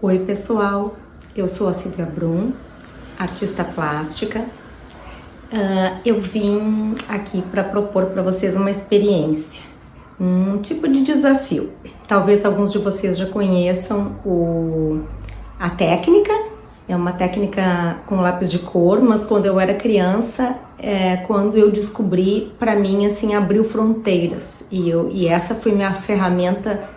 Oi pessoal, eu sou a Silvia Brum, artista plástica. Eu vim aqui para propor para vocês uma experiência, um tipo de desafio. Talvez alguns de vocês já conheçam a técnica. É uma técnica com lápis de cor, mas quando eu era criança, quando eu descobri, para mim assim abriu fronteiras e essa foi minha ferramenta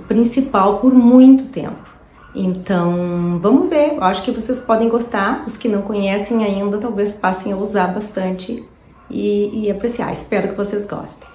principal por muito tempo. Então, vamos ver, eu acho que vocês podem gostar, os que não conhecem ainda talvez passem a usar bastante e apreciar, espero que vocês gostem.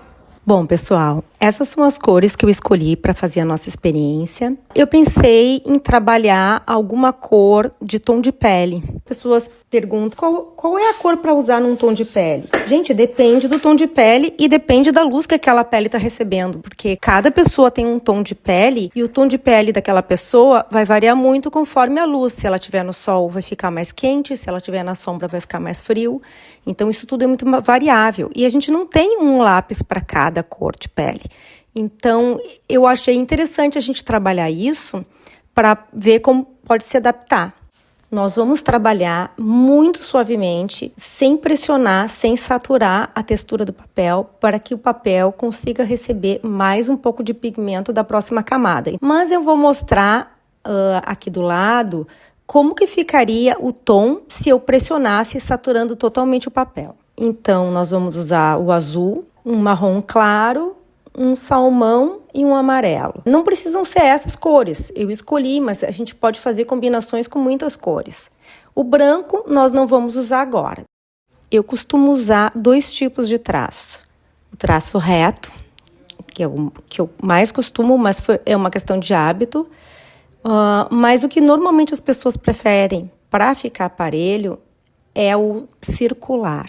Bom, pessoal, essas são as cores que eu escolhi para fazer a nossa experiência. Eu pensei em trabalhar alguma cor de tom de pele. Pessoas perguntam qual é a cor para usar num tom de pele. Gente, depende do tom de pele e depende da luz que aquela pele está recebendo, porque cada pessoa tem um tom de pele e o tom de pele daquela pessoa vai variar muito conforme a luz. Se ela estiver no sol, vai ficar mais quente, se ela estiver na sombra, vai ficar mais frio. Então, isso tudo é muito variável e a gente não tem um lápis para cada cor de pele. Então, eu achei interessante a gente trabalhar isso para ver como pode se adaptar. Nós vamos trabalhar muito suavemente, sem pressionar, sem saturar a textura do papel, para que o papel consiga receber mais um pouco de pigmento da próxima camada. Mas eu vou mostrar aqui do lado como que ficaria o tom se eu pressionasse saturando totalmente o papel. Então, nós vamos usar o azul, um marrom claro, um salmão e um amarelo. Não precisam ser essas cores, eu escolhi, mas a gente pode fazer combinações com muitas cores. O branco nós não vamos usar agora. Eu costumo usar dois tipos de traço. O traço reto, que é o que eu mais costumo, mas é uma questão de hábito. Mas o que normalmente as pessoas preferem para ficar aparelho é o circular.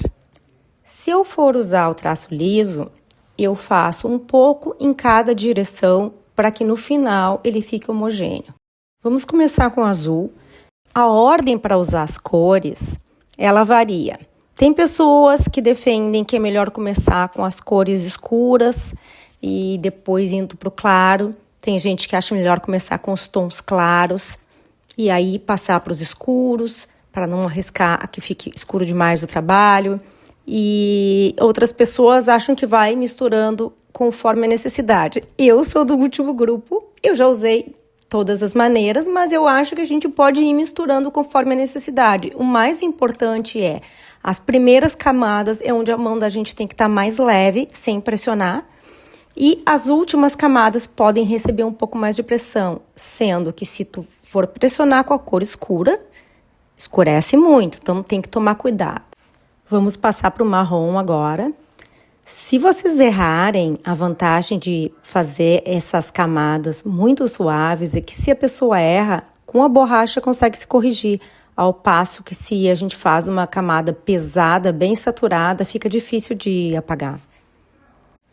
Se eu for usar o traço liso, eu faço um pouco em cada direção para que no final ele fique homogêneo. Vamos começar com o azul. A ordem para usar as cores, ela varia. Tem pessoas que defendem que é melhor começar com as cores escuras e depois indo para o claro. Tem gente que acha melhor começar com os tons claros e aí passar para os escuros, para não arriscar que fique escuro demais o trabalho. E outras pessoas acham que vai misturando conforme a necessidade. Eu sou do último grupo, eu já usei todas as maneiras, mas eu acho que a gente pode ir misturando conforme a necessidade. O mais importante é, as primeiras camadas é onde a mão da gente tem que estar mais leve, sem pressionar, e as últimas camadas podem receber um pouco mais de pressão, sendo que se tu for pressionar com a cor escura, escurece muito, então tem que tomar cuidado. Vamos passar para o marrom agora. Se vocês errarem, a vantagem de fazer essas camadas muito suaves é que se a pessoa erra, com a borracha consegue se corrigir. Ao passo que se a gente faz uma camada pesada, bem saturada, fica difícil de apagar.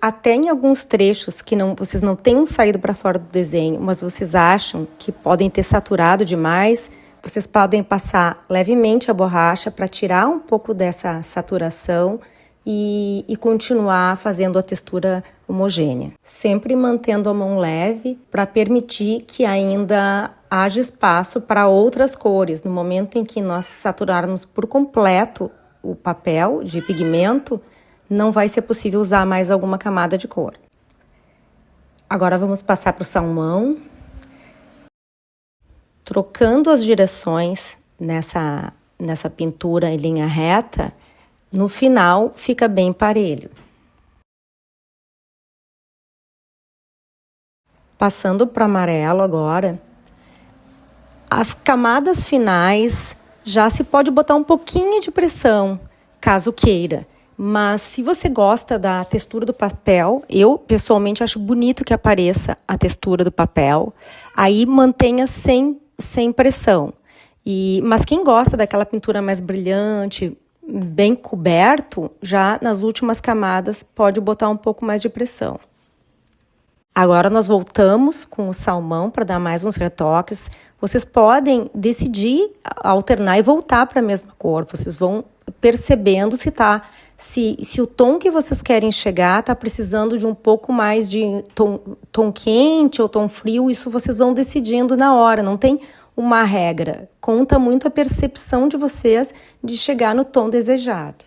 Até em alguns trechos que vocês não tenham saído para fora do desenho, mas vocês acham que podem ter saturado demais, vocês podem passar levemente a borracha para tirar um pouco dessa saturação e continuar fazendo a textura homogênea. Sempre mantendo a mão leve para permitir que ainda haja espaço para outras cores. No momento em que nós saturarmos por completo o papel de pigmento, não vai ser possível usar mais alguma camada de cor. Agora vamos passar para o salmão. Trocando as direções nessa pintura em linha reta, no final fica bem parelho. Passando para o amarelo agora, as camadas finais já se pode botar um pouquinho de pressão, caso queira. Mas se você gosta da textura do papel, eu pessoalmente acho bonito que apareça a textura do papel, aí mantenha sem pressão. Mas quem gosta daquela pintura mais brilhante, bem coberto, já nas últimas camadas pode botar um pouco mais de pressão. Agora nós voltamos com o salmão para dar mais uns retoques. Vocês podem decidir alternar e voltar para a mesma cor. Vocês vão percebendo se o tom que vocês querem chegar está precisando de um pouco mais de tom quente ou tom frio. Isso vocês vão decidindo na hora, não tem uma regra. Conta muito a percepção de vocês de chegar no tom desejado.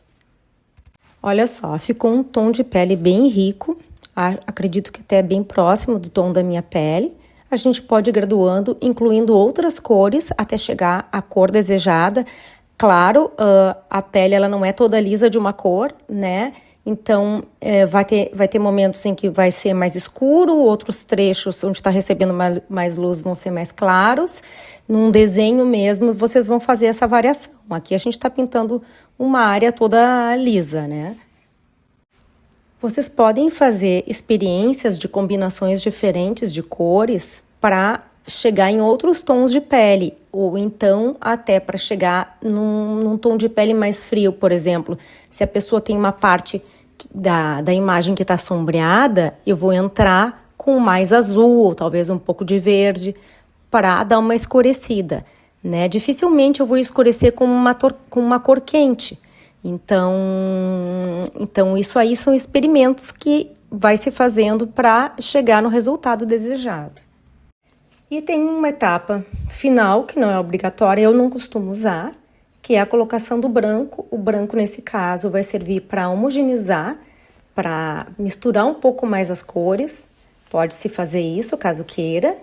Olha só, ficou um tom de pele bem rico, acredito que até bem próximo do tom da minha pele. A gente pode ir graduando, incluindo outras cores até chegar à cor desejada. Claro, a pele ela não é toda lisa de uma cor, né? Então, vai ter momentos em que vai ser mais escuro, outros trechos onde está recebendo mais luz vão ser mais claros. Num desenho mesmo, vocês vão fazer essa variação. Aqui a gente está pintando uma área toda lisa, né? Vocês podem fazer experiências de combinações diferentes de cores para chegar em outros tons de pele, ou então até para chegar num tom de pele mais frio, por exemplo. Se a pessoa tem uma parte da imagem que está sombreada, eu vou entrar com mais azul, ou talvez um pouco de verde, para dar uma escurecida, né? Dificilmente eu vou escurecer com uma cor quente. Então isso aí são experimentos que vai se fazendo para chegar no resultado desejado. E tem uma etapa final, que não é obrigatória, eu não costumo usar, que é a colocação do branco. O branco, nesse caso, vai servir para homogeneizar, para misturar um pouco mais as cores. Pode-se fazer isso, caso queira.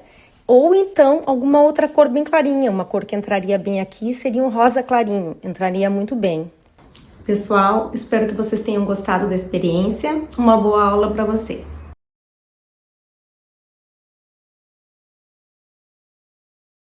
Ou então, alguma outra cor bem clarinha. Uma cor que entraria bem aqui seria um rosa clarinho, entraria muito bem. Pessoal, espero que vocês tenham gostado da experiência. Uma boa aula para vocês!